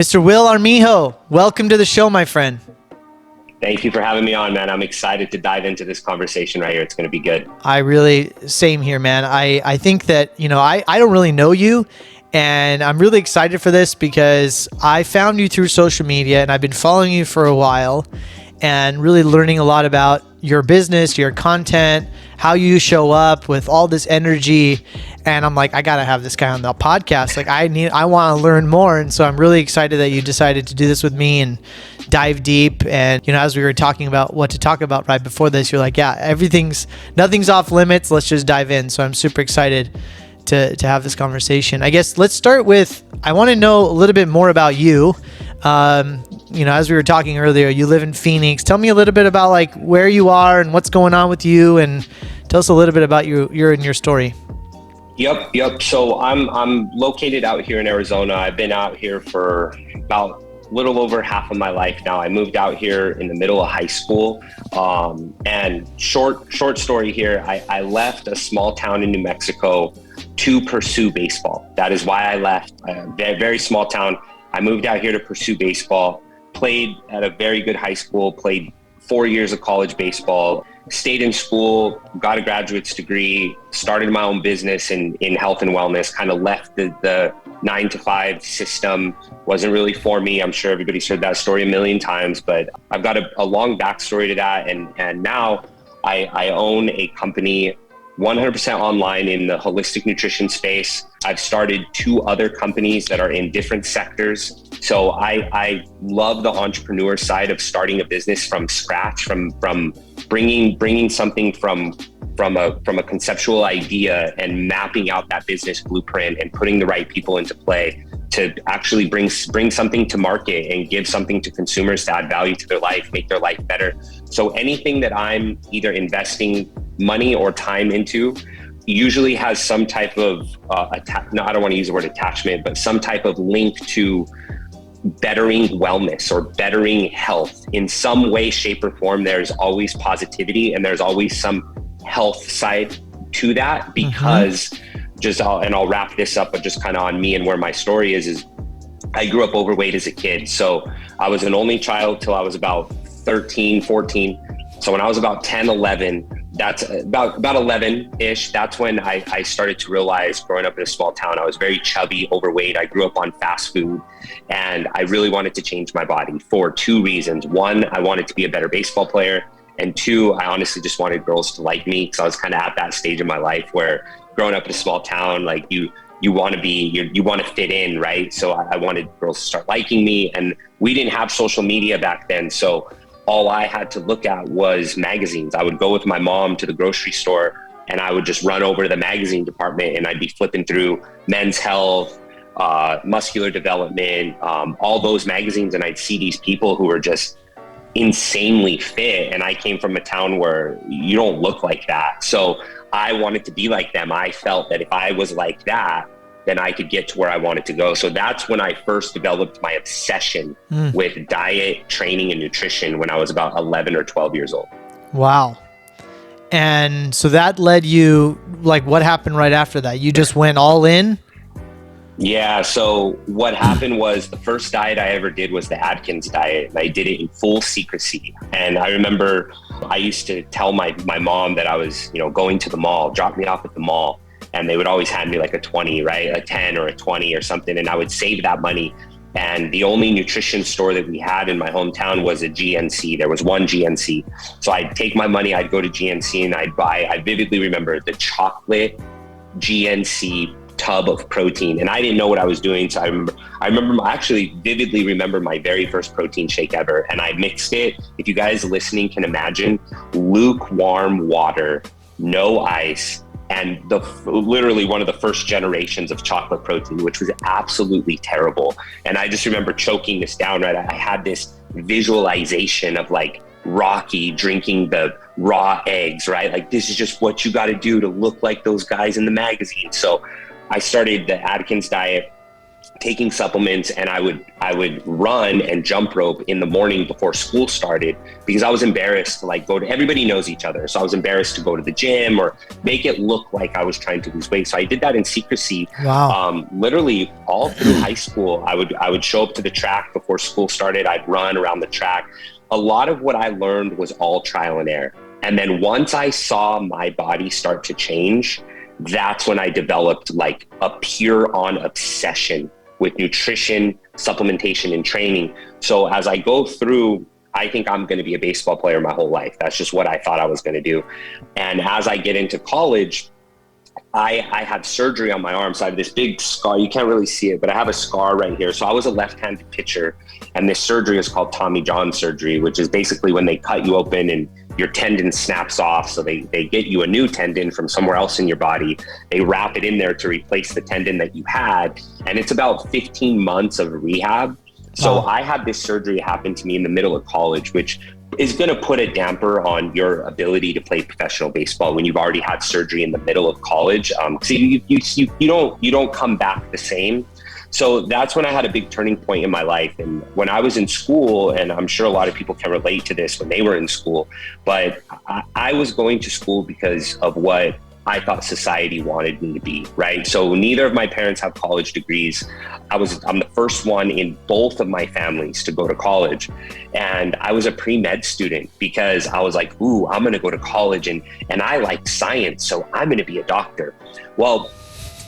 Mr. Will Armijo, welcome to the show, my friend. Thank you for having me on, man. I'm excited to dive into this conversation right here. It's going to be good. Same here, man. I think that, I don't really know you, and I'm really excited for this because I found you through social media and I've been following you for a while and really learning a lot about your business, your content, how you show up with all this energy. And I'm like, I got to have this guy on the podcast. Like I want to learn more. And so I'm really excited that you decided to do this with me and dive deep. And, as we were talking about what to talk about right before this, you're like, yeah, nothing's off limits. Let's just dive in. So I'm super excited to have this conversation. I guess let's start with, I want to know a little bit more about you. As we were talking earlier, you live in Phoenix. Tell me a little bit about like where you are and what's going on with you, and tell us a little bit about your story. Yep. So I'm located out here in Arizona. I've been out here for about a little over half of my life now. I moved out here in the middle of high school. And short story here, I left a small town in New Mexico to pursue baseball. That is why I left a very small town. I moved out here to pursue baseball, played at a very good high school, played 4 years of college baseball, stayed in school, got a graduate's degree, started my own business in health and wellness, kind of left the 9-to-5 system. Wasn't really for me. I'm sure everybody's heard that story a million times, but I've got a long backstory to that. And now I own a company 100% online in the holistic nutrition space. I've started 2 other companies that are in different sectors. So I love the entrepreneur side of starting a business from scratch, from bringing something from a conceptual idea and mapping out that business blueprint and putting the right people into play to actually bring something to market and give something to consumers to add value to their life, make their life better. So anything that I'm either investing money or time into usually has some type of, I don't want to use the word attachment, but some type of link to bettering wellness or bettering health in some way, shape, or form. There's always positivity and there's always some health side to that because I'll wrap this up, but just kind of on me and where my story is I grew up overweight as a kid. So I was an only child till I was about 13, 14. So when I was about 10, 11, that's about 11-ish. That's when I started to realize, growing up in a small town, I was very chubby, overweight. I grew up on fast food and I really wanted to change my body for 2 reasons. 1, I wanted to be a better baseball player. And 2, I honestly just wanted girls to like me because I was kind of at that stage in my life where growing up in a small town, like you want to fit in, right? So I wanted girls to start liking me, and we didn't have social media back then. So all I had to look at was magazines. I would go with my mom to the grocery store and I would just run over to the magazine department and I'd be flipping through Men's Health, Muscular Development, all those magazines. And I'd see these people who were just insanely fit. And I came from a town where you don't look like that. So I wanted to be like them. I felt that if I was like that, then I could get to where I wanted to go. So that's when I first developed my obsession with diet, training, and nutrition when I was about 11 or 12 years old. Wow. And so that led you, like, what happened right after that? You just went all in? Yeah. So what happened was the first diet I ever did was the Atkins diet. And I did it in full secrecy. And I remember I used to tell my mom that I was, going to the mall, drop me off at the mall. And they would always hand me like a 20, right? A 10 or a 20 or something. And I would save that money. And the only nutrition store that we had in my hometown was a GNC. There was one GNC. So I'd take my money, I'd go to GNC and I vividly remember the chocolate GNC tub of protein. And I didn't know what I was doing. So I actually vividly remember my very first protein shake ever. And I mixed it, if you guys listening can imagine, lukewarm water, no ice, and literally one of the first generations of chocolate protein, which was absolutely terrible. And I just remember choking this down, right? I had this visualization of like Rocky drinking the raw eggs, right? Like, this is just what you got to do to look like those guys in the magazine. So I started the Atkins diet. taking supplements, and I would run and jump rope in the morning before school started because I was embarrassed to like go to, everybody knows each other. So I was embarrassed to go to the gym or make it look like I was trying to lose weight. So I did that in secrecy. Wow. Literally all through high school, I would show up to the track before school started. I'd run around the track. A lot of what I learned was all trial and error. And then once I saw my body start to change, that's when I developed like a pure on obsession with nutrition, supplementation, and training. So as I go through, I think I'm going to be a baseball player my whole life. That's just what I thought I was going to do. And as I get into college, I had surgery on my arm. So I have this big scar. You can't really see it, but I have a scar right here. So I was a left-handed pitcher, and this surgery is called Tommy John surgery, which is basically when they cut you open and your tendon snaps off. So they get you a new tendon from somewhere else in your body. They wrap it in there to replace the tendon that you had. And it's about 15 months of rehab. So I had this surgery happen to me in the middle of college, which is going to put a damper on your ability to play professional baseball when you've already had surgery in the middle of college. So you don't come back the same. So that's when I had a big turning point in my life. And when I was in school, and I'm sure a lot of people can relate to this when they were in school, but I was going to school because of what I thought society wanted me to be, right? So neither of my parents have college degrees. I'm the first one in both of my families to go to college. And I was a pre-med student because I was like, ooh, I'm going to go to college and I like science, so I'm going to be a doctor. Well,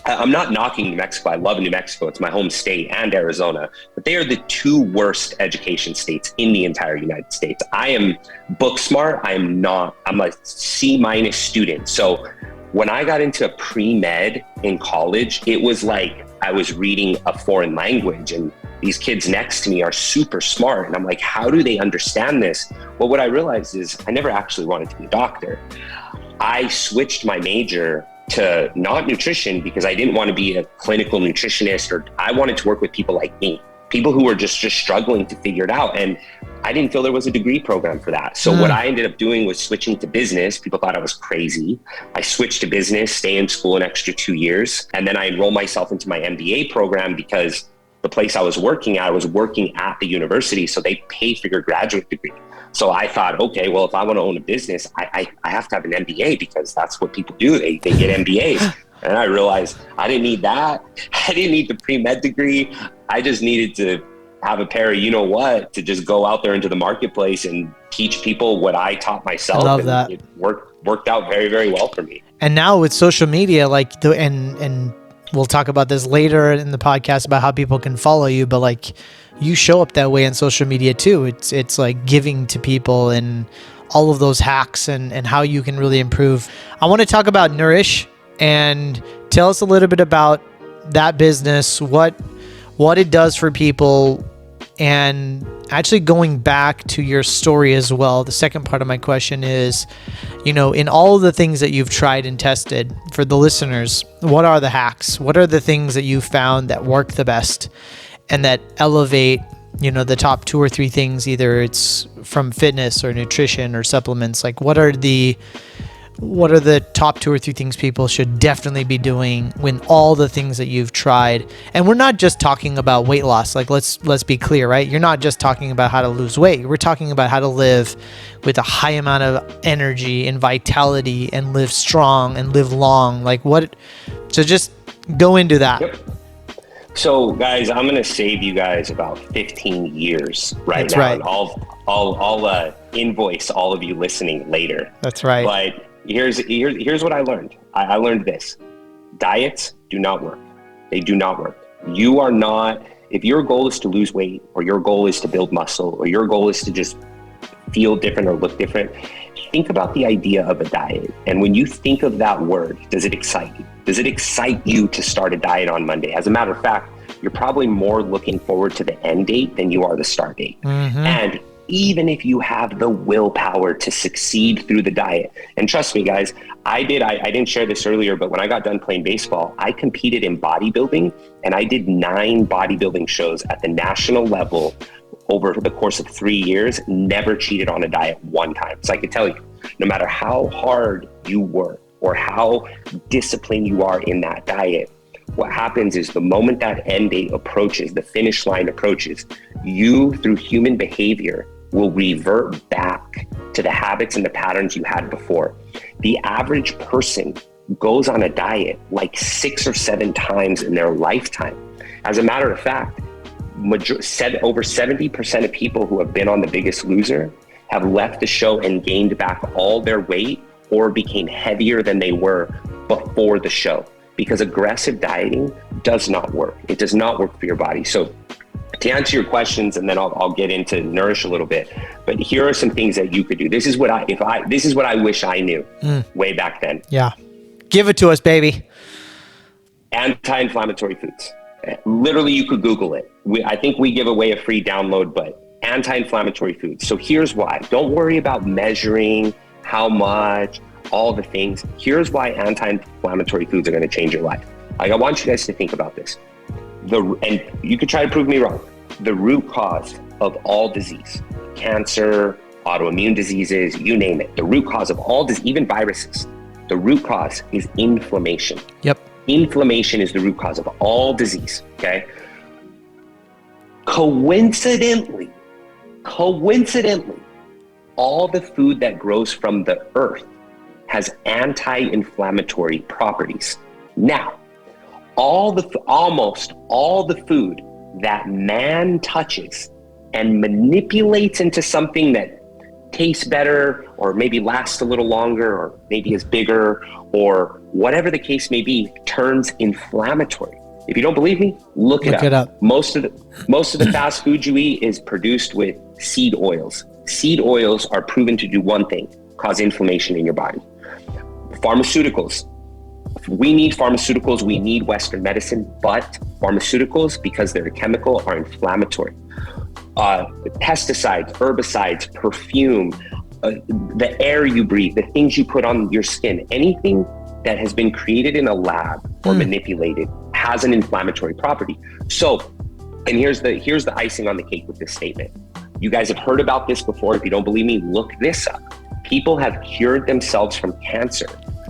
I'm not knocking New Mexico. I love New Mexico. It's my home state, and Arizona, but they are the two worst education states in the entire United States. I am book smart. I'm a C- student. So when I got into pre-med in college, it was like I was reading a foreign language, and these kids next to me are super smart. And I'm like, how do they understand this? Well, what I realized is I never actually wanted to be a doctor. I switched my major to not nutrition because I didn't want to be a clinical nutritionist, or I wanted to work with people like me, people who were just struggling to figure it out. And I didn't feel there was a degree program for that. So what I ended up doing was switching to business. People thought I was crazy. I switched to business, stay in school an extra 2 years. And then I enrolled myself into my MBA program because the place I was working at the university. So they pay for your graduate degree. So I thought, okay, well, if I want to own a business, I have to have an MBA because that's what people do. They get MBAs. And I realized I didn't need that. I didn't need the pre-med degree. I just needed to have a pair of you-know-what to just go out there into the marketplace and teach people what I taught myself. I love that. It worked out very, very well for me. And now with social media, like and we'll talk about this later in the podcast about how people can follow you, but like you show up that way on social media too. It's like giving to people and all of those hacks and how you can really improve. I want to talk about Nourish and tell us a little bit about that business, what it does for people, and actually going back to your story as well. The second part of my question is, in all of the things that you've tried and tested, for the listeners, what are the hacks? What are the things that you found that work the best and that elevate, the top 2 or 3 things, either it's from fitness or nutrition or supplements? Like what are the top 2 or 3 things people should definitely be doing when all the things that you've tried? And we're not just talking about weight loss. Like let's be clear, right? You're not just talking about how to lose weight. We're talking about how to live with a high amount of energy and vitality and live strong and live long. So just go into that. Yep. So guys, I'm going to save you guys about 15 years That's now. Right. And I'll invoice all of you listening later. That's right. But here's what I learned. I learned this. Diets do not work. They do not work. You are not, if your goal is to lose weight, or your goal is to build muscle, or your goal is to just feel different or look different, think about the idea of a diet. And when you think of that word, does it excite you? Does it excite you to start a diet on Monday? As a matter of fact, you're probably more looking forward to the end date than you are the start date. Mm-hmm. And even if you have the willpower to succeed through the diet, and trust me, guys, I didn't share this earlier, but when I got done playing baseball, I competed in bodybuilding, and I did 9 bodybuilding shows at the national level over the course of 3 years, never cheated on a diet one time. So I can tell you, no matter how hard you work or how disciplined you are in that diet, what happens is the moment that end date approaches, the finish line approaches, you, through human behavior, will revert back to the habits and the patterns you had before. The average person goes on a diet like 6 or 7 times in their lifetime. As a matter of fact, over 70% of people who have been on The Biggest Loser have left the show and gained back all their weight or became heavier than they were before the show, because aggressive dieting does not work. It does not work for your body. So to answer your questions, and then I'll get into Nourish a little bit, but here are some things that you could do. This is what I wish I knew way back then. Yeah. Give it to us, baby. Anti-inflammatory foods. Literally, you could Google it. I think we give away a free download, but anti-inflammatory foods. So here's why. Don't worry about measuring how much, all the things. Here's why anti-inflammatory foods are going to change your life. Like, I want you guys to think about this. And you could try to prove me wrong. The root cause of all disease, cancer, autoimmune diseases, you name it. The root cause of all disease, even viruses, the root cause is inflammation. Yep. Inflammation is the root cause of all disease, okay? Coincidentally, all the food that grows from the earth has anti-inflammatory properties. Now, almost all the food that man touches and manipulates into something that tastes better, or maybe lasts a little longer, or maybe is bigger, or whatever the case may be, turns inflammatory. If you don't believe me, look it up. Most of the fast food you eat is produced with seed oils. Seed oils are proven to do one thing: cause inflammation in your body. Pharmaceuticals. We need pharmaceuticals, we need Western medicine, but pharmaceuticals, because they're chemical, are inflammatory. Pesticides, herbicides, perfume, the air you breathe, the things you put on your skin, anything that has been created in a lab or manipulated has an inflammatory property. So, and here's the icing on the cake with this statement. You guys have heard about this before. If you don't believe me, look this up. People have cured themselves from cancer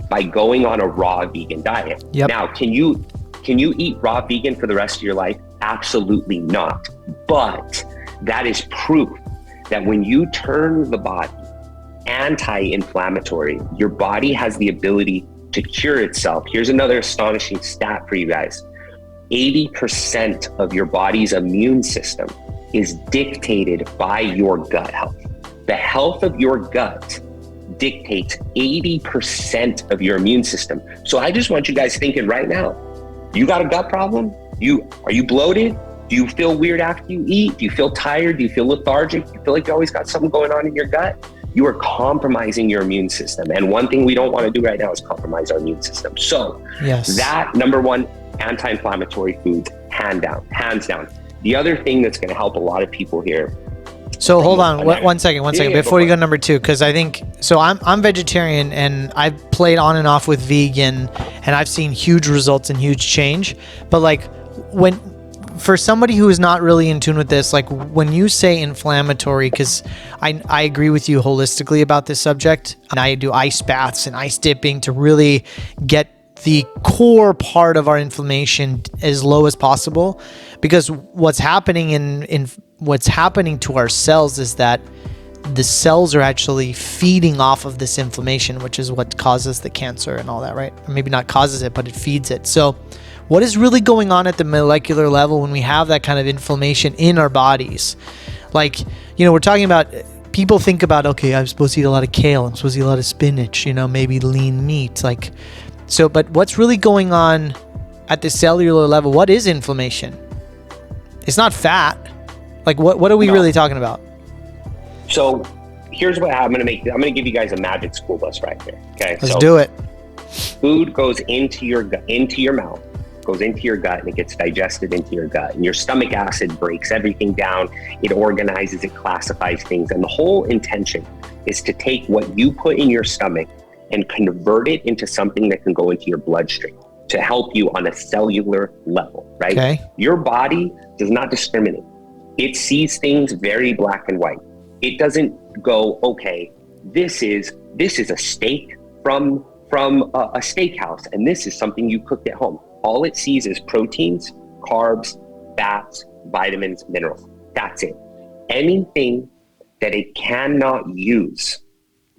by going on a raw vegan diet. Yep. Now, can you eat raw vegan for the rest of your life? Absolutely not. But that is proof that when you turn the body anti-inflammatory, your body has the ability to cure itself. Here's another astonishing stat for you guys. 80% of your body's immune system is dictated by your gut health. The health of your gut dictates 80% of your immune system. So I just want you guys thinking right now, you got a gut problem? Are you bloated? Do you feel weird after you eat? Do you feel tired? Do you feel lethargic? Do you feel like you always got something going on in your gut? You are compromising your immune system. And one thing we don't want to do right now is compromise our immune system. So that number one, anti-inflammatory foods, hands down. The other thing that's going to help a lot of people here. So hold on one second before you go number 2, because I think, so I'm vegetarian and I've played on and off with vegan and I've seen huge results and huge change. But like, for somebody who is not really in tune with this, like when you say inflammatory, because I agree with you holistically about this subject, and I do ice baths and ice dipping to really get the core part of our inflammation as low as possible, because what's happening in what's happening to our cells is that the cells are actually feeding off of this inflammation, which is what causes the cancer and all that, right? Or maybe not causes it, but it feeds it. So what is really going on at the molecular level when we have that kind of inflammation in our bodies? Like, we're talking about, people think about, okay, I'm supposed to eat a lot of kale, I'm supposed to eat a lot of spinach, maybe lean meat, like, so, but what's really going on at the cellular level? What is inflammation? It's not fat. Like, what are we really talking about? So here's what I'm going to give you guys a magic school bus right here. Okay. Let's do it. Food goes into your mouth, goes into your gut, and it gets digested into your gut, and your stomach acid breaks everything down. It organizes, it classifies things. And the whole intention is to take what you put in your stomach and convert it into something that can go into your bloodstream to help you on a cellular level, right? Okay. Your body does not discriminate. It sees things very black and white. It doesn't go, okay, this is a steak from a steakhouse, and this is something you cooked at home. all it sees is proteins, carbs, fats, vitamins, minerals. That's it. Anything that it cannot use,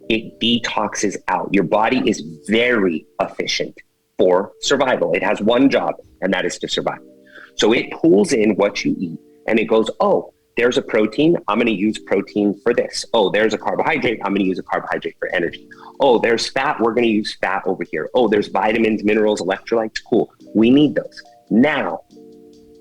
it detoxes out. Your body is very efficient for survival. It has one job, and that is to survive. So it pulls in what you eat, and it goes, oh, there's a protein, I'm going to use protein for this. Oh, there's a carbohydrate, I'm going to use a carbohydrate for energy. Oh, there's fat, we're going to use fat over here. Oh, there's vitamins, minerals, electrolytes, cool. We need those. Now,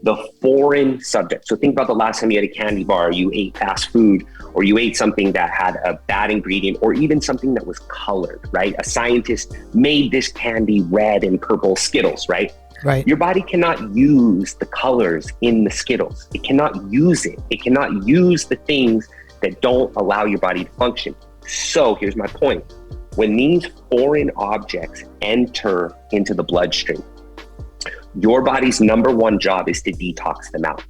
the foreign subject. So think about the last time you had a candy bar, you ate fast food, or you ate something that had a bad ingredient, or even something that was colored, right? A scientist made this candy red and purple Skittles, right? Right. Your body cannot use the colors in the Skittles. It cannot use it. It cannot use the things that don't allow your body to function. So here's my point. When these foreign objects enter into the bloodstream, your body's number one job is to detox them out.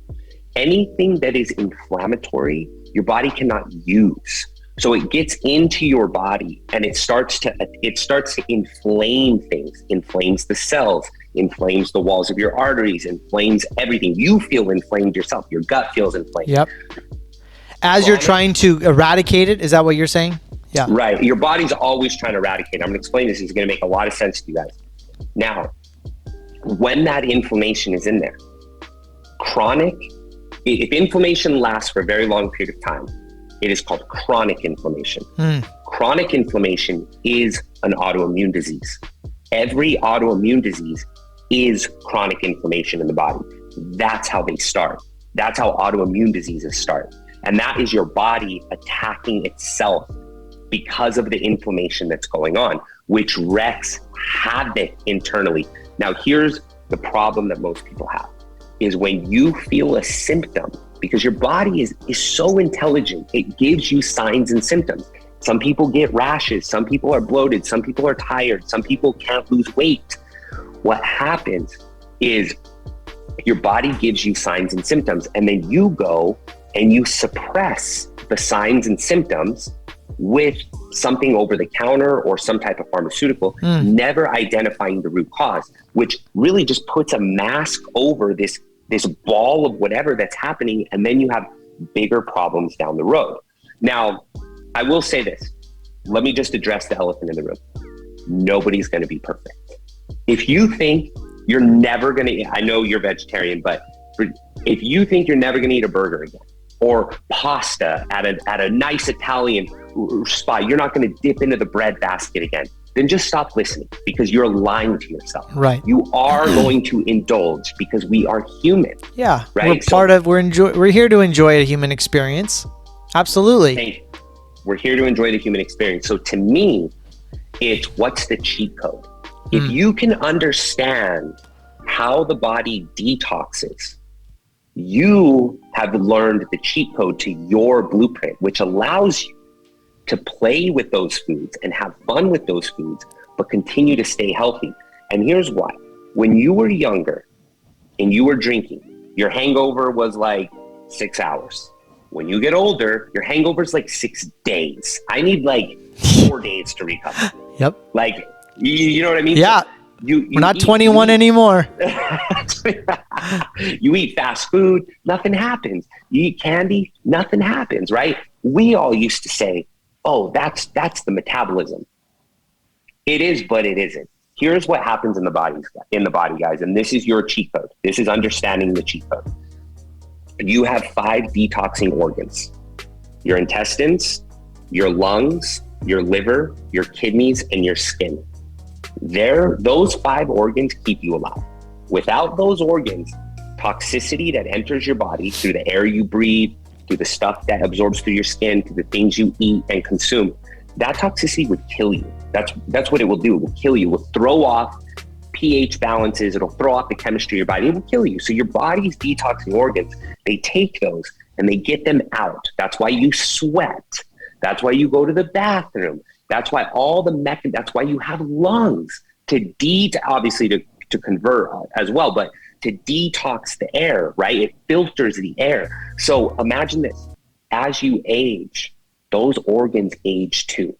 Anything that is inflammatory, your body cannot use. So it gets into your body and it starts to inflame things, inflames the cells, inflames the walls of your arteries, inflames everything. You feel inflamed yourself. Your gut feels inflamed. Yep. As you're trying to eradicate it, is that what you're saying? Yeah. Right. Your body's always trying to eradicate. I'm going to explain this. It's going to make a lot of sense to you guys. Now, when that inflammation is in there, if inflammation lasts for a very long period of time, it is called chronic inflammation. Chronic inflammation is an autoimmune disease. Every autoimmune disease is chronic inflammation in the body. That's how they start. That's how autoimmune diseases start. And that is your body attacking itself because of the inflammation that's going on, which wreaks havoc internally. Now, here's the problem that most people have, is when you feel a symptom, because your body is so intelligent, it gives you signs and symptoms. Some people get rashes, some people are bloated, some people are tired, some people can't lose weight. What happens is your body gives you signs and symptoms, and then you go and you suppress the signs and symptoms with something over the counter or some type of pharmaceutical, never identifying the root cause, which really just puts a mask over this ball of whatever that's happening, and then you have bigger problems down the road. Now, I will say this. Let me just address the elephant in the room. Nobody's going to be perfect. If you think you're never going to, I know you're vegetarian, but if you think you're never going to eat a burger again, or pasta at a nice Italian spot, you're not going to dip into the bread basket again, then just stop listening, because you're lying to yourself. Right. You are going to indulge because we are human. Yeah. Right. We're here to enjoy a human experience. Absolutely. We're here to enjoy the human experience. So to me, it's what's the cheat code? If you can understand how the body detoxes, you have learned the cheat code to your blueprint, which allows you to play with those foods and have fun with those foods, but continue to stay healthy. And here's why. When you were younger and you were drinking, your hangover was like 6 hours. When you get older, your hangover is like 6 days. I need like 4 days to recover. Yep. Like, you know what I mean? Yeah. So we're not 21 anymore. You eat fast food, nothing happens. You eat candy, nothing happens, right? We all used to say, oh, that's the metabolism. It is, but it isn't. Here's what happens in the body, guys. And this is your cheat code. This is understanding the cheat code. You have 5 detoxing organs: your intestines, your lungs, your liver, your kidneys, and your skin. Those 5 organs keep you alive. Without those organs, toxicity that enters your body through the air you breathe, through the stuff that absorbs through your skin, through the things you eat and consume, that toxicity would kill you. That's what it will do. It will kill you. It will throw off pH balances. It'll throw off the chemistry of your body. It will kill you. So your body's detoxing organs, they take those and they get them out. That's why you sweat. That's why you go to the bathroom. That's why that's why you have lungs obviously to convert as well, but to detox the air, right? It filters the air. So imagine this, as you age, those organs age too.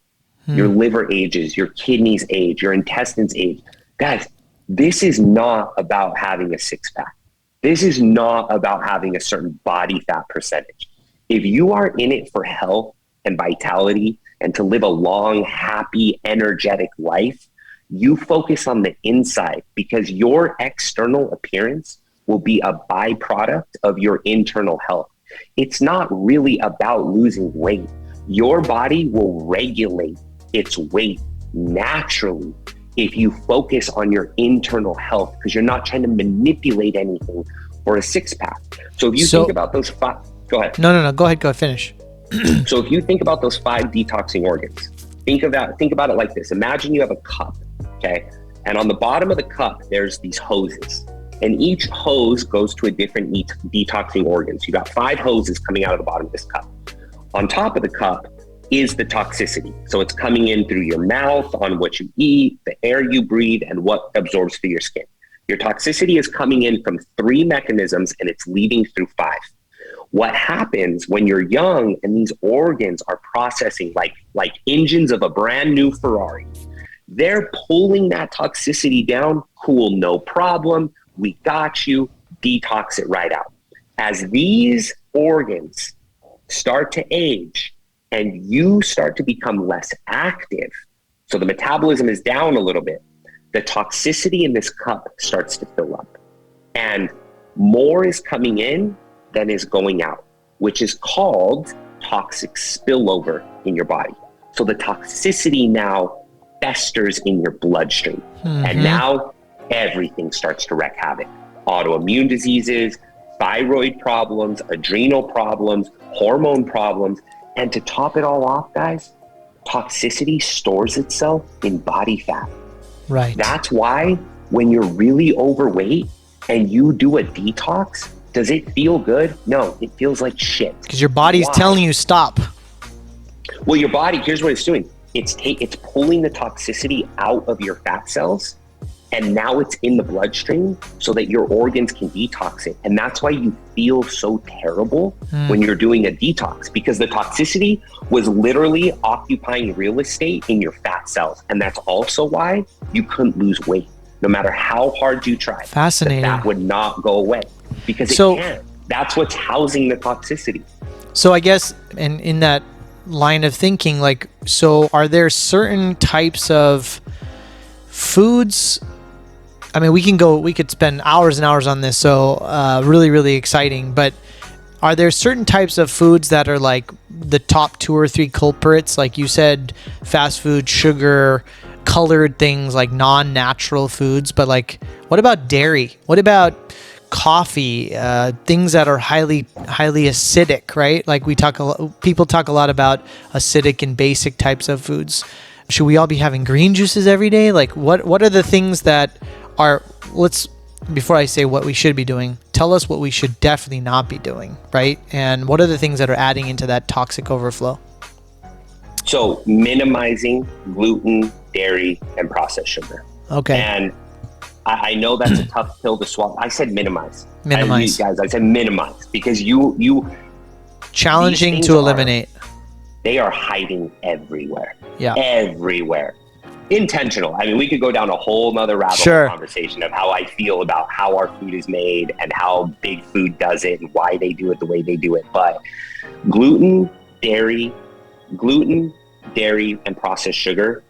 Your liver ages, your kidneys age, your intestines age. Guys, This is not about having a six pack. This is not about having a certain body fat percentage. If you are in it for health and vitality and to live a long, happy, energetic life, you focus on the inside, because your external appearance will be a byproduct of your internal health. It's not really about losing weight. Your body will regulate its weight naturally if you focus on your internal health, because you're not trying to manipulate anything for a six pack. So if you think about those five, go ahead. No. Go ahead. Finish. So if you think about those 5 detoxing organs, think about it like this. Imagine you have a cup, okay? And on the bottom of the cup, there's these hoses. And each hose goes to a different detoxing organ. So you got 5 hoses coming out of the bottom of this cup. On top of the cup is the toxicity. So it's coming in through your mouth, on what you eat, the air you breathe, and what absorbs through your skin. Your toxicity is coming in from 3 mechanisms, and it's leaving through 5. What happens when you're young and these organs are processing like engines of a brand new Ferrari? They're pulling that toxicity down. Cool, no problem. We got you. Detox it right out. As these organs start to age and you start to become less active, so the metabolism is down a little bit, the toxicity in this cup starts to fill up. And more is coming in than is going out, which is called toxic spillover in your body. So the toxicity now festers in your bloodstream. And now everything starts to wreak havoc. Autoimmune diseases, thyroid problems, adrenal problems, hormone problems. And to top it all off, guys, toxicity stores itself in body fat. Right. That's why when you're really overweight and you do a detox, does it feel good? No, it feels like shit. Because your body's telling you stop. Well, your body, here's what it's doing. It's pulling the toxicity out of your fat cells, and now it's in the bloodstream so that your organs can detox it. And that's why you feel so terrible when you're doing a detox, because the toxicity was literally occupying real estate in your fat cells. And that's also why you couldn't lose weight. No matter how hard you tried, Fascinating. the fat would not go away. Because it can't. That's what's housing the toxicity. So I guess, and in that line of thinking, like, so are there certain types of foods? I mean, we could spend hours and hours on this. So really, really exciting. But are there certain types of foods that are like the top 2 or 3 culprits? Like you said, fast food, sugar, colored things, like non-natural foods. But like, what about dairy? What about coffee, things that are highly acidic, right? Like people talk a lot about acidic and basic types of foods. Should we all be having green juices every day? Like what are the things that are, before I say what we should be doing, tell us what we should definitely not be doing, right? And what are the things that are adding into that toxic overflow? So minimizing gluten, dairy, and processed sugar. Okay. And I know that's a tough pill to swallow. I said minimize. Minimize. I said minimize, because you challenging to eliminate. They are hiding everywhere. Yeah. Everywhere. Intentional. I mean, we could go down a whole nother rabbit hole conversation of how I feel about how our food is made and how big food does it and why they do it the way they do it. But gluten, dairy, and processed sugar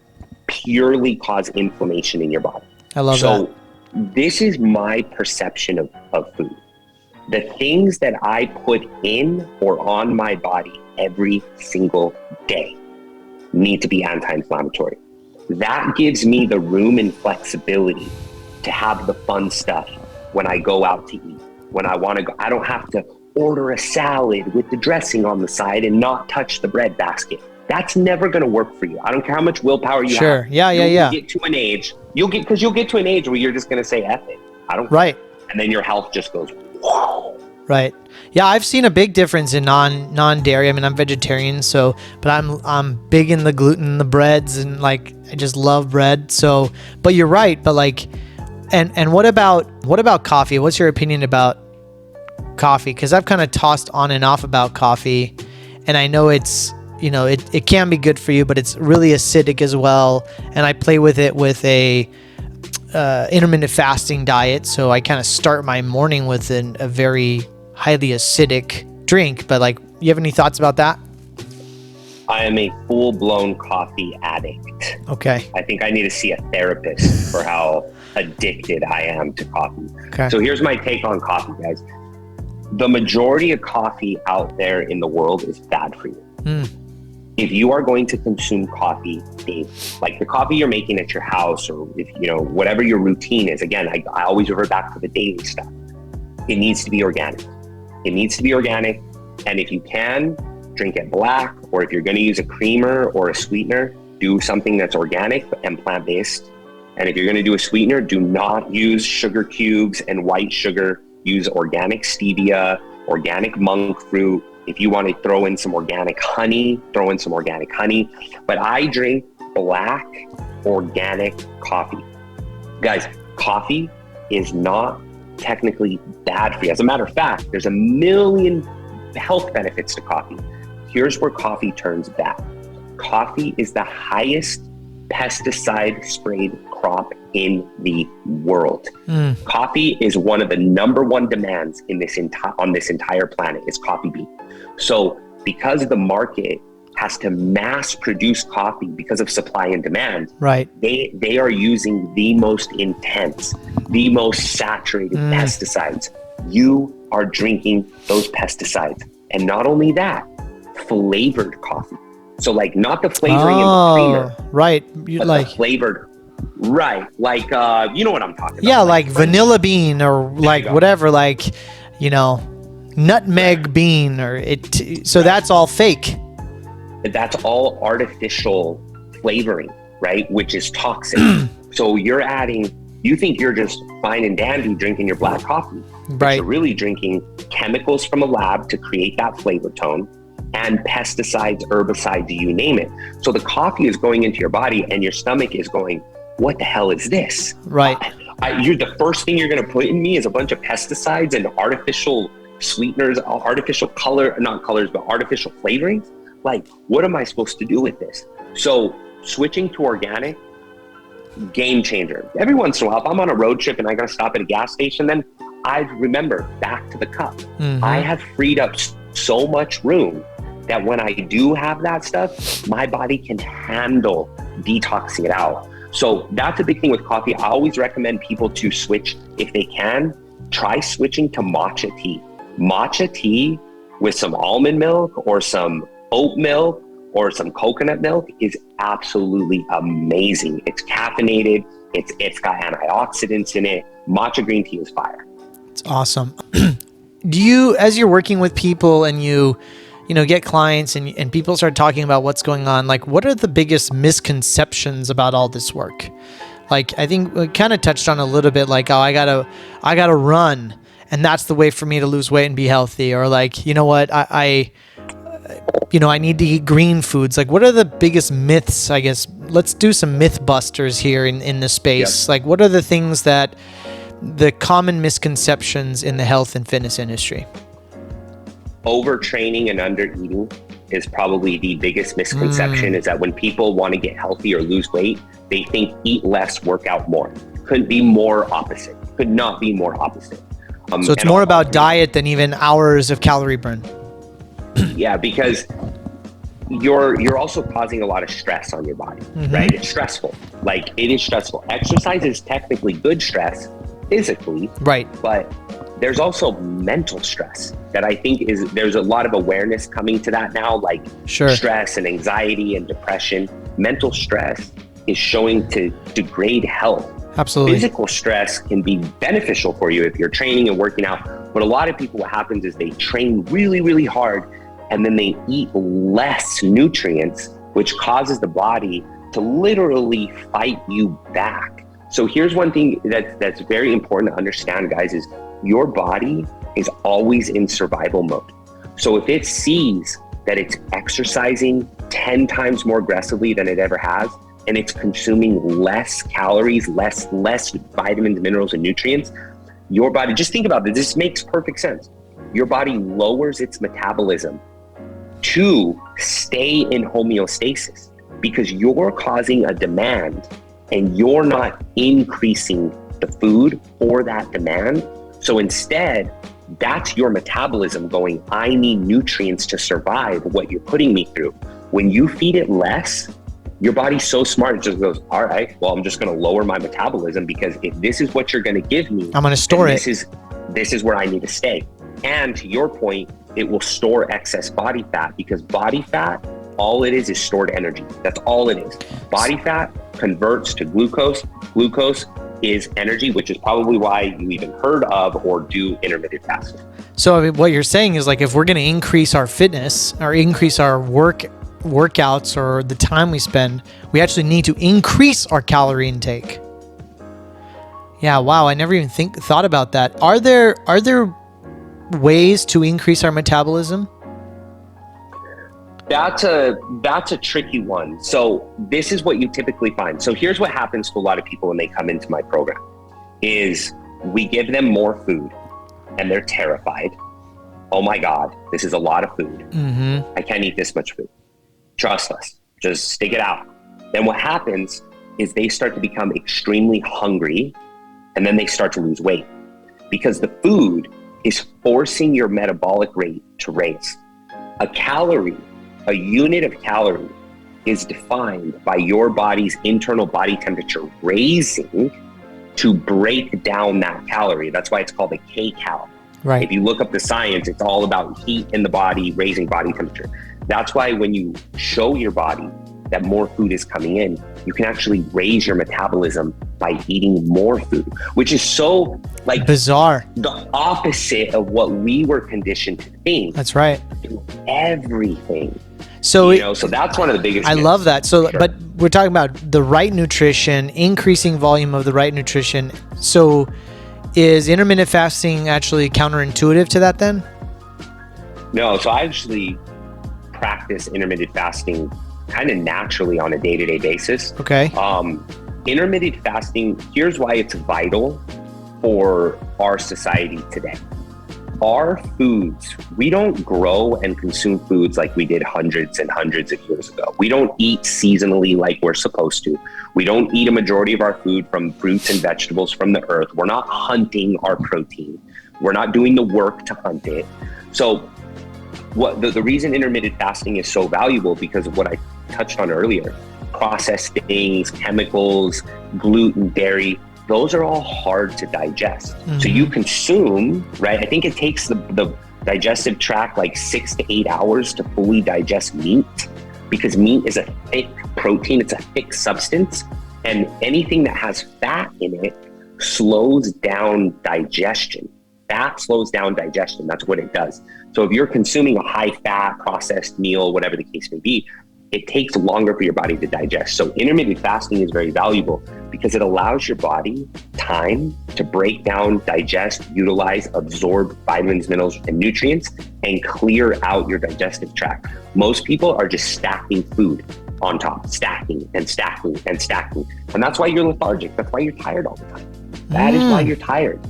purely cause inflammation in your body. I love that. So this is my perception of food. The things that I put in or on my body every single day need to be anti-inflammatory. That gives me the room and flexibility to have the fun stuff when I go out to eat. When I want to go, I don't have to order a salad with the dressing on the side and not touch the bread basket. That's never going to work for you. I don't care how much willpower you have. Sure. Yeah. You'll get to an age where you're just going to say, F it. I don't. Right. And then your health just goes, whoa. Right. Yeah, I've seen a big difference in non-dairy. I mean, I'm vegetarian, but I'm big in the gluten, the breads, and like I just love bread. So, but you're right. But like, and what about coffee? What's your opinion about coffee? Because I've kind of tossed on and off about coffee, and I know it's, you know, it can be good for you, but it's really acidic as well. And I play with it with intermittent fasting diet, so I kind of start my morning with a very highly acidic drink. But like, you have any thoughts about that? I am a full-blown coffee addict. Okay. I think I need to see a therapist for how addicted I am to coffee. Okay. So here's my take on coffee, guys. The majority of coffee out there in the world is bad for you. If you are going to consume coffee daily, like the coffee you're making at your house, or if whatever your routine is, again, I always revert back to the daily stuff. It needs to be organic. It needs to be organic. And if you can, drink it black, or if you're going to use a creamer or a sweetener, do something that's organic and plant-based. And if you're going to do a sweetener, do not use sugar cubes and white sugar. Use organic stevia, organic monk fruit. If you want to throw in some organic honey, throw in some organic honey. But I drink black organic coffee. Guys, coffee is not technically bad for you. As a matter of fact, there's a million health benefits to coffee. Here's where coffee turns bad. Coffee is the highest pesticide sprayed crop in the world. Coffee is one of the number one demands in on this entire planet is coffee bean. So because the market has to mass produce coffee because of supply and demand, right? They are using the most intense, the most saturated pesticides. You are drinking those pesticides. And not only that, flavored coffee. So like not the flavoring in the creamer. Right. You but like the flavored. Right. Like, you know what I'm talking about. Yeah. Like vanilla bean or like whatever, like, nutmeg bean or it. So that's all fake. That's all artificial flavoring, right? Which is toxic. So you think you're just fine and dandy drinking your black coffee. Right. You're really drinking chemicals from a lab to create that flavor tone, and pesticides, herbicides, you name it. So the coffee is going into your body and your stomach is going, what the hell is this? Right. You're the first thing you're going to put in me is a bunch of pesticides and artificial sweeteners, artificial artificial flavorings. Like, what am I supposed to do with this? So switching to organic, game changer. Every once in a while, if I'm on a road trip and I got to stop at a gas station, then I remember back to the cup. I have freed up so much room that when I do have that stuff, my body can handle detoxing it out. So that's a big thing with coffee. I always recommend people to switch, if they can, try switching to matcha tea. Matcha tea with some almond milk or some oat milk or some coconut milk is absolutely amazing. It's caffeinated. It's got antioxidants in it. Matcha green tea is fire. It's awesome. Do you, as you're working with people and you get clients and people start talking about what's going on, like what are the biggest misconceptions about all this work? Like, I think we kind of touched on a little bit, like, oh, I gotta run and that's the way for me to lose weight and be healthy. Or like, you know what, I need to eat green foods. Like, what are the biggest myths? I guess let's do some myth busters here in this space. Yep. Like, what are the things that the common misconceptions in the health and fitness industry? Overtraining and undereating is probably the biggest misconception, is that when people want to get healthy or lose weight, they think eat less, work out more. Couldn't be more opposite. Could not be more opposite. So it's more about diet than even hours of calorie burn. Yeah, because you're also causing a lot of stress on your body, right? It's stressful. Like, it is stressful. Exercise is technically good stress physically, right? But there's also mental stress that I think there's a lot of awareness coming to that now, like stress and anxiety and depression. Mental stress is showing to degrade health. Absolutely. Physical stress can be beneficial for you if you're training and working out. But a lot of people, what happens is they train really, really hard and then they eat less nutrients, which causes the body to literally fight you back. So here's one thing that's very important to understand, guys, is your body is always in survival mode. So if it sees that it's exercising 10 times more aggressively than it ever has, and it's consuming less calories, less vitamins, minerals, and nutrients, your body, just think about this. This makes perfect sense. Your body lowers its metabolism to stay in homeostasis because you're causing a demand and you're not increasing the food for that demand. So instead, that's your metabolism going, I need nutrients to survive what you're putting me through. When you feed it less, your body's so smart, it just goes, all right, well, I'm just going to lower my metabolism, because if this is what you're going to give me, I'm going to store it. This is where I need to stay. And to your point, it will store excess body fat, because body fat, all it is stored energy. That's all it is. Body fat converts to glucose. Glucose is energy, which is probably why you even heard of or do intermittent fasting. So I mean, what you're saying is, like, if we're going to increase our fitness or increase our workouts or the time we spend, we actually need to increase our calorie intake. Yeah, wow, I never even thought about that. Are there ways to increase our metabolism? That's a tricky one. So this is what you typically find. So here's what happens to a lot of people when they come into my program is we give them more food and they're terrified. Oh my God, this is a lot of food. I can't eat this much food. Trust us, just stick it out. Then what happens is they start to become extremely hungry, and then they start to lose weight, because the food is forcing your metabolic rate to raise. A unit of calorie is defined by your body's internal body temperature raising to break down that calorie. That's why it's called a kcal. Right. If you look up the science, it's all about heat in the body, raising body temperature. That's why when you show your body that more food is coming in, you can actually raise your metabolism by eating more food, which is so like bizarre. The opposite of what we were conditioned to think. That's right. Everything. So, so that's one of the biggest. I love that. So, sure. But we're talking about the right nutrition, increasing volume of the right nutrition. So is intermittent fasting actually counterintuitive to that then? No. So I actually practice intermittent fasting kind of naturally on a day-to-day basis. Okay. Intermittent fasting, here's why it's vital for our society today. Our foods, we don't grow and consume foods like we did hundreds and hundreds of years ago. We don't eat seasonally like we're supposed to. We don't eat a majority of our food from fruits and vegetables from the earth. We're not hunting our protein. We're not doing the work to hunt it. So what the reason intermittent fasting is so valuable, because of what I touched on earlier, processed things, chemicals, gluten, dairy, those are all hard to digest. So you consume, right? I think it takes the digestive tract like 6 to 8 hours to fully digest meat, because meat is a thick protein. It's a thick substance, and anything that has fat in it slows down digestion. Fat slows down digestion. That's what it does. So if you're consuming a high fat processed meal, whatever the case may be, it takes longer for your body to digest. So intermittent fasting is very valuable because it allows your body time to break down, digest, utilize, absorb vitamins, minerals, and nutrients, and clear out your digestive tract. Most people are just stacking food on top, stacking and stacking and stacking. And that's why you're lethargic. That's why you're tired all the time. That is why you're tired.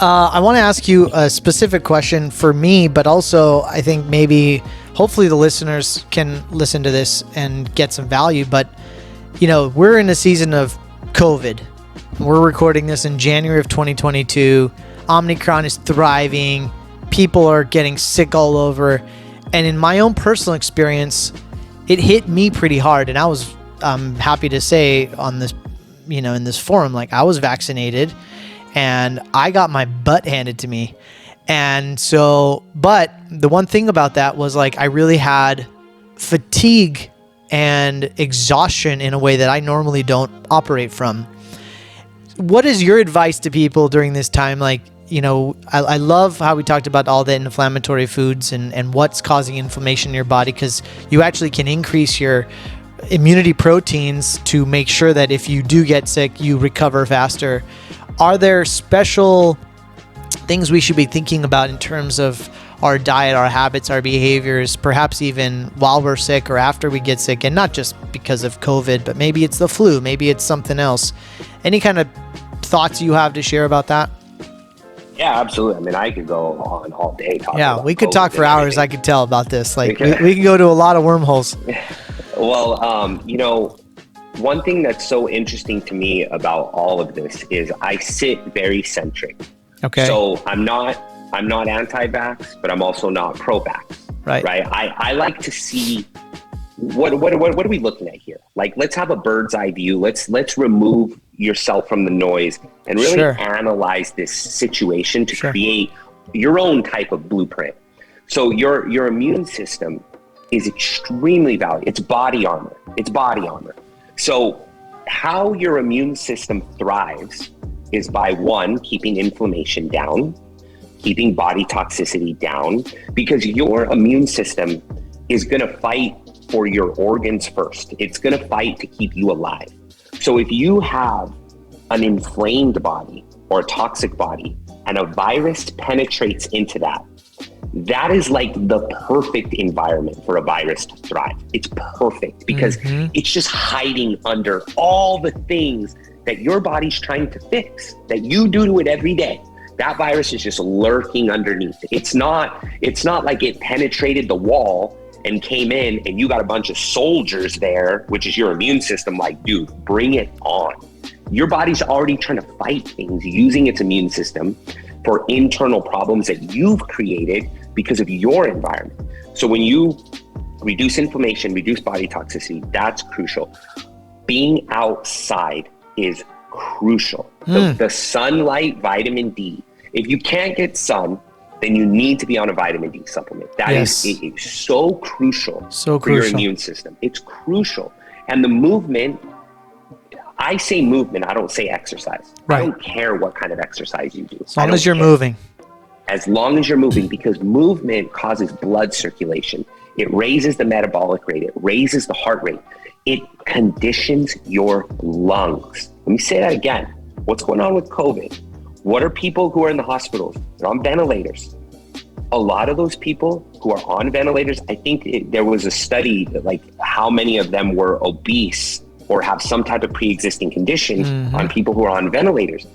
I want to ask you a specific question for me, but also I think maybe hopefully the listeners can listen to this and get some value. But, you know, we're in a season of COVID. We're recording this in January of 2022. Omicron is thriving. People are getting sick all over. And in my own personal experience, it hit me pretty hard. And I'm happy to say on this, you know, in this forum, like I was vaccinated and I got my butt handed to me. And so, but the one thing about that was like, I really had fatigue and exhaustion in a way that I normally don't operate from. What is your advice to people during this time? Like, you know, I love how we talked about all the inflammatory foods and what's causing inflammation in your body, because you actually can increase your immunity proteins to make sure that if you do get sick, you recover faster. Are there special things we should be thinking about in terms of our diet, our habits, our behaviors, perhaps even while we're sick or after we get sick, and not just because of COVID, but maybe it's the flu, maybe it's something else? Any kind of thoughts you have to share about that? Yeah, absolutely. I mean, I could go on all day talking about we could COVID talk for and hours. everything. I could tell about this. Like we can go to a lot of wormholes. Well, you know, one thing that's so interesting to me about all of this is I sit very centric. Okay. So I'm not anti-vax, but I'm also not pro-vax. Right. I like to see what are we looking at here? Like, let's have a bird's eye view. Let's remove yourself from the noise and really analyze this situation to create your own type of blueprint. So your immune system is extremely valuable. It's body armor. So how your immune system thrives is by, one, keeping inflammation down, keeping body toxicity down, because your immune system is going to fight for your organs first. It's going to fight to keep you alive. So if you have an inflamed body or a toxic body and a virus penetrates into that, that is like the perfect environment for a virus to thrive. It's perfect because it's just hiding under all the things that your body's trying to fix, that you do to it every day. That virus is just lurking underneath. It's not like it penetrated the wall and came in and you got a bunch of soldiers there, which is your immune system, like, dude, bring it on. Your body's already trying to fight things using its immune system for internal problems that you've created because of your environment. So when you reduce inflammation, reduce body toxicity, that's crucial. Being outside is crucial. The sunlight, vitamin D. If you can't get sun, then you need to be on a vitamin D supplement. That is so crucial for your immune system. It's crucial. And the movement, I say movement, I don't say exercise. I don't care what kind of exercise you do. As long as you're moving. As long as you're moving, because movement causes blood circulation. It raises the metabolic rate. It raises the heart rate. It conditions your lungs. Let me say that again. What's going on with COVID? What are people who are in the hospitals? They're on ventilators. A lot of those people who are on ventilators, I think there was a study that, like, how many of them were obese or have some type of pre-existing condition on people who are on ventilators.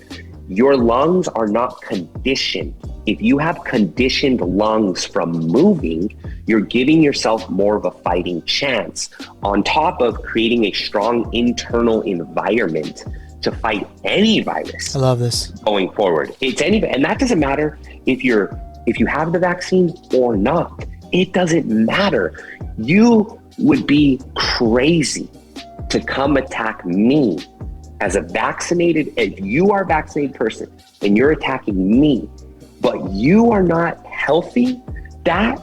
Your lungs are not conditioned. If you have conditioned lungs from moving, you're giving yourself more of a fighting chance, on top of creating a strong internal environment to fight any virus. I love this. Going forward. And that doesn't matter if you have the vaccine or not. It doesn't matter. You would be crazy to come attack me as a vaccinated, if you are a vaccinated person and you're attacking me, but you are not healthy, that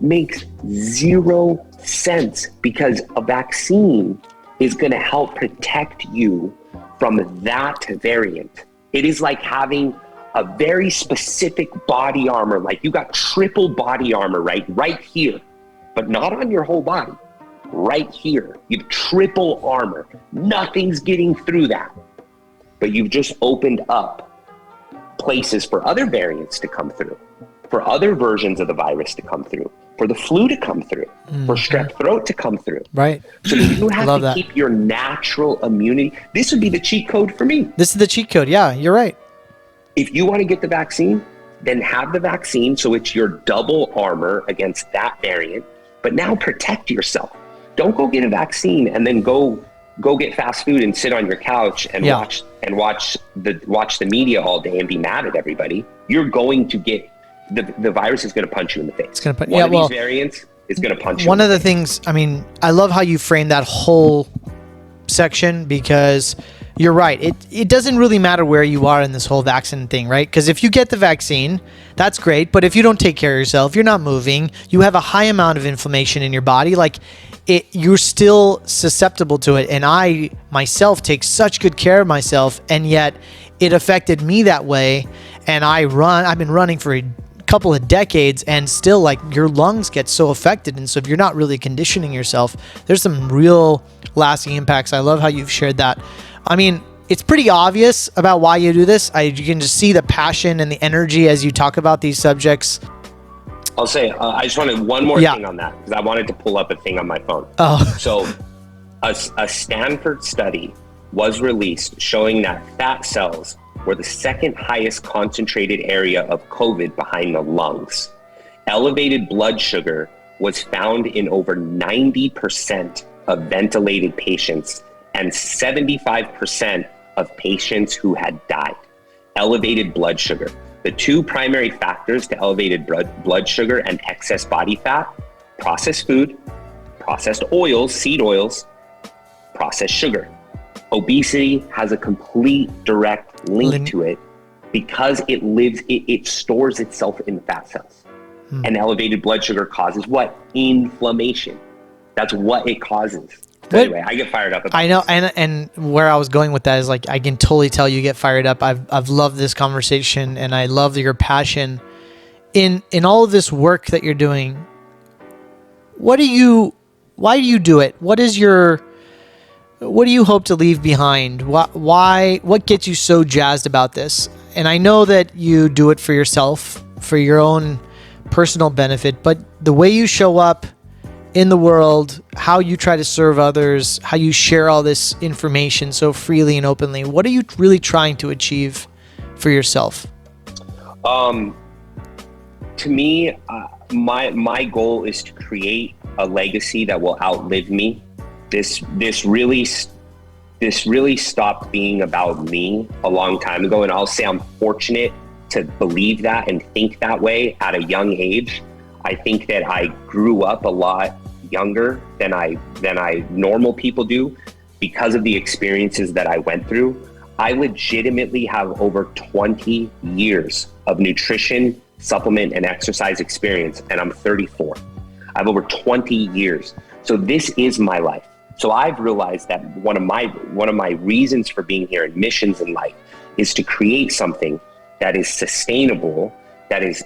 makes zero sense, because a vaccine is going to help protect you from that variant. It is like having a very specific body armor, like you got triple body armor, right here, but not on your whole body. Right here, you've triple armor. Nothing's getting through that. But you've just opened up places for other variants to come through, for other versions of the virus to come through, for the flu to come through, for strep throat to come through. Right. So you have to keep your natural immunity. This would be the cheat code for me. This is the cheat code. Yeah, you're right. If you want to get the vaccine, then have the vaccine so it's your double armor against that variant, but now protect yourself. Don't go get a vaccine and then go get fast food and sit on your couch and watch the media all day and be mad at everybody. You're going to get the virus is going to punch you in the face. It's going to punch. One of these variants is going to punch you. One of the things, I mean, I love how you frame that whole section, because you're right. It doesn't really matter where you are in this whole vaccine thing, right? Because if you get the vaccine, that's great. But if you don't take care of yourself, you're not moving, you have a high amount of inflammation in your body, you're still susceptible to it. And I myself take such good care of myself, and yet it affected me that way. And I've been running for a couple of decades, and still, like, your lungs get so affected. And so if you're not really conditioning yourself, there's some real lasting impacts. I love how you've shared that. I mean, it's pretty obvious about why you do this. You can just see the passion and the energy as you talk about these subjects. I'll say, I just wanted one more thing on that, because I wanted to pull up a thing on my phone. So a Stanford study was released showing that fat cells were the second highest concentrated area of COVID behind the lungs. Elevated blood sugar was found in over 90% of ventilated patients and 75% of patients who had died. Elevated blood sugar. The two primary factors to elevated blood sugar and excess body fat: processed food, processed oils, seed oils, processed sugar. Obesity has a complete direct link to it because it stores itself in the fat cells. And elevated blood sugar causes what? Inflammation. That's what it causes. So anyway, I get fired up about I know, this. and where I was going with that is like, I can totally tell you get fired up. I've loved this conversation, and I love your passion in all of this work that you're doing. Why do you do it? What do you hope to leave behind? What gets you so jazzed about this? And I know that you do it for yourself, for your own personal benefit, but the way you show up in the world, how you try to serve others, how you share all this information so freely and openly, what are you really trying to achieve for yourself? To me, my goal is to create a legacy that will outlive me. This really stopped being about me a long time ago, and I'll say I'm fortunate to believe that and think that way at a young age. I think that I grew up a lot younger than normal people do because of the experiences that I went through. I legitimately have over 20 years of nutrition, supplement, and exercise experience, and I'm 34. I have over 20 years. So this is my life. So I've realized that one of my reasons for being here and missions in life is to create something that is sustainable, that is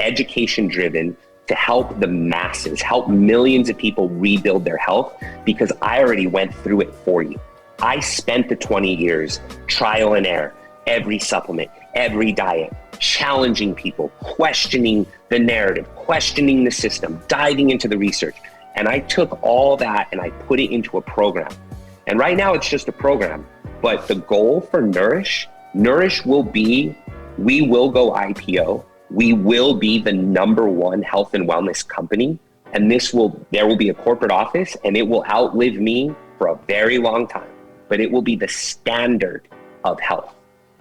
education driven, to help the masses, help millions of people rebuild their health, because I already went through it for you. I spent the 20 years trial and error, every supplement, every diet, challenging people, questioning the narrative, questioning the system, diving into the research. And I took all that and I put it into a program. And right now it's just a program, but the goal for Nourish will be, we will go IPO. We will be the #1 health and wellness company. And there will be a corporate office, and it will outlive me for a very long time, but it will be the standard of health.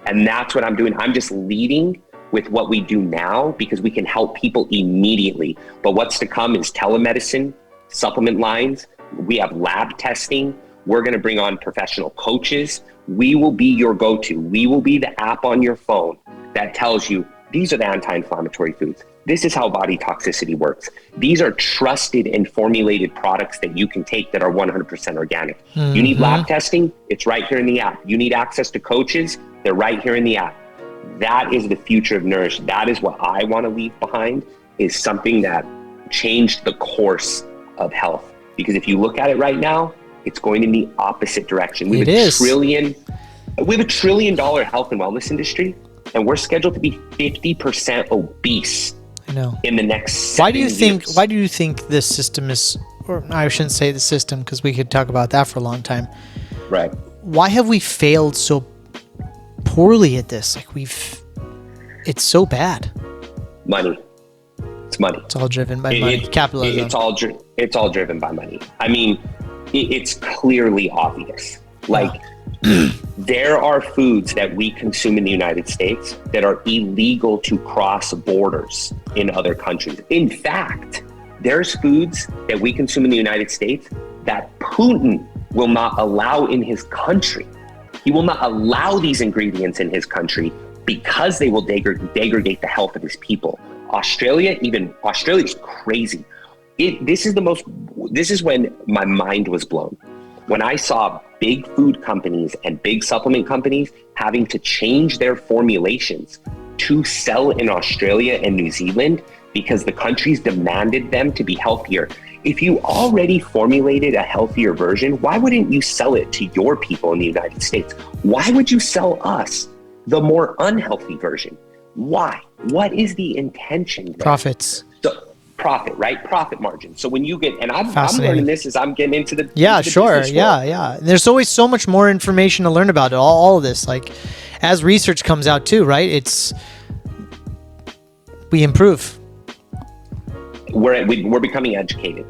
And that's what I'm doing. I'm just leading with what we do now because we can help people immediately. But what's to come is telemedicine, supplement lines. We have lab testing. We're going to bring on professional coaches. We will be your go-to. We will be the app on your phone that tells you, these are the anti-inflammatory foods. This is how body toxicity works. These are trusted and formulated products that you can take that are 100% organic. You need lab testing? It's right here in the app. You need access to coaches? They're right here in the app. That is the future of Nourish. That is what I want to leave behind, is something that changed the course of health. Because if you look at it right now, it's going in the opposite direction. We have a $1 trillion health and wellness industry, and we're scheduled to be 50% obese. I know. In the next 7 years. Why do you think this system is, or I shouldn't say the system, because we could talk about that for a long time. Right. Why have we failed so poorly at this? It's so bad. Money. It's money. It's all driven by money. Capitalism. It's all driven by money. I mean, it's clearly obvious. There are foods that we consume in the United States that are illegal to cross borders in other countries. In fact, there's foods that we consume in the United States that Putin will not allow in his country. He will not allow these ingredients in his country because they will degrade the health of his people. Australia's crazy. This is when my mind was blown. When I saw big food companies and big supplement companies having to change their formulations to sell in Australia and New Zealand because the countries demanded them to be healthier. If you already formulated a healthier version, why wouldn't you sell it to your people in the United States? Why would you sell us the more unhealthy version? Why? What is the intention there? Profits. Profit, right? Profit margin. So when you get, and I'm learning this as I'm getting into the sure, business world. yeah. There's always so much more information to learn about it. All of this, as research comes out too, right? We improve. We're becoming educated.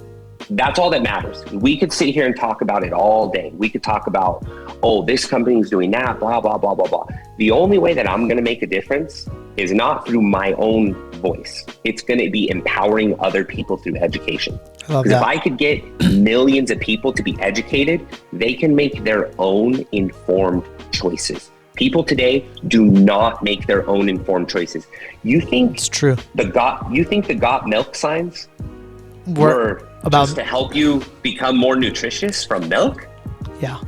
That's all that matters. We could sit here and talk about it all day. We could talk about, oh, this company is doing that, blah, blah, blah, blah, blah. The only way that I'm going to make a difference is not through my own voice. It's going to be empowering other people through education. Because if I could get millions of people to be educated, they can make their own informed choices. People today do not make their own informed choices. You think it's true. The got milk signs were about just to help you become more nutritious from milk? Yeah,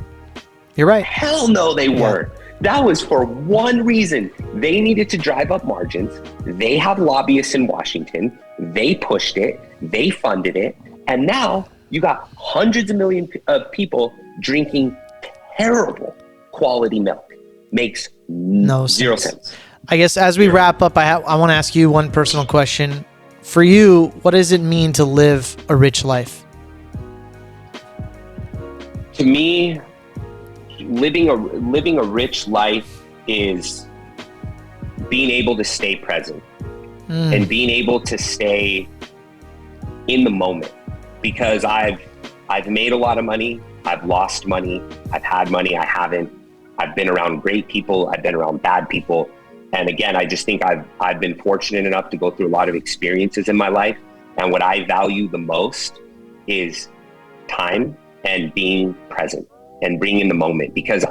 you're right. Hell no, they weren't. That was for one reason. They needed to drive up margins. They have lobbyists in Washington. They pushed it. They funded it. And now you got hundreds of millions of people drinking terrible quality milk. Makes zero sense. I guess as we wrap up, I want to ask you one personal question. For you, what does it mean to live a rich life? To me, living a rich life is being able to stay present and being able to stay in the moment. Because I've made a lot of money, I've lost money, I've had money, I haven't. I've been around great people, I've been around bad people. And again, I just think I've been fortunate enough to go through a lot of experiences in my life. And what I value the most is time and being present and being in the moment. Because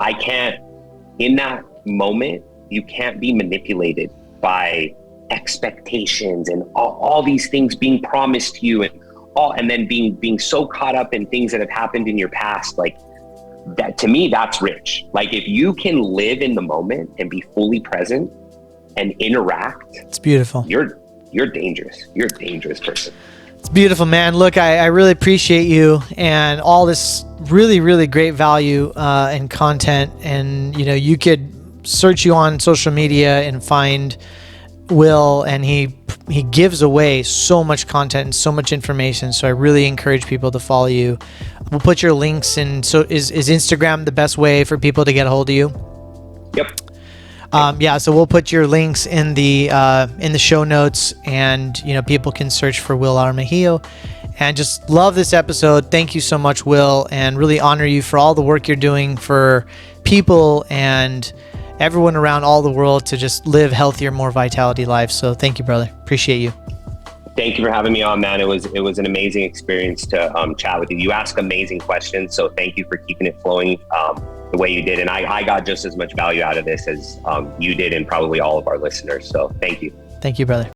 in that moment, you can't be manipulated by expectations and all these things being promised to you and then being so caught up in things that have happened in your past. Like that, to me, that's rich. Like if you can live in the moment and be fully present and interact, it's beautiful. You're dangerous. You're a dangerous person. It's beautiful, man. Look, I really appreciate you and all this really, really great value and content. And, you could search you on social media and find Will, and he gives away so much content and so much information. So I really encourage people to follow you. We'll put your links in. So is Instagram the best way for people to get a hold of you? Yep. So we'll put your links in the show notes, and people can search for Will Armijo. And just love this episode. Thank you so much, Will, and really honor you for all the work you're doing for people and everyone around all the world to just live healthier, more vitality lives. So thank you, brother. Appreciate you. Thank you for having me on, man. It was an amazing experience to chat with you. You ask amazing questions, so thank you for keeping it flowing the way you did. And I got just as much value out of this as you did, and probably all of our listeners. So thank you. Thank you, brother.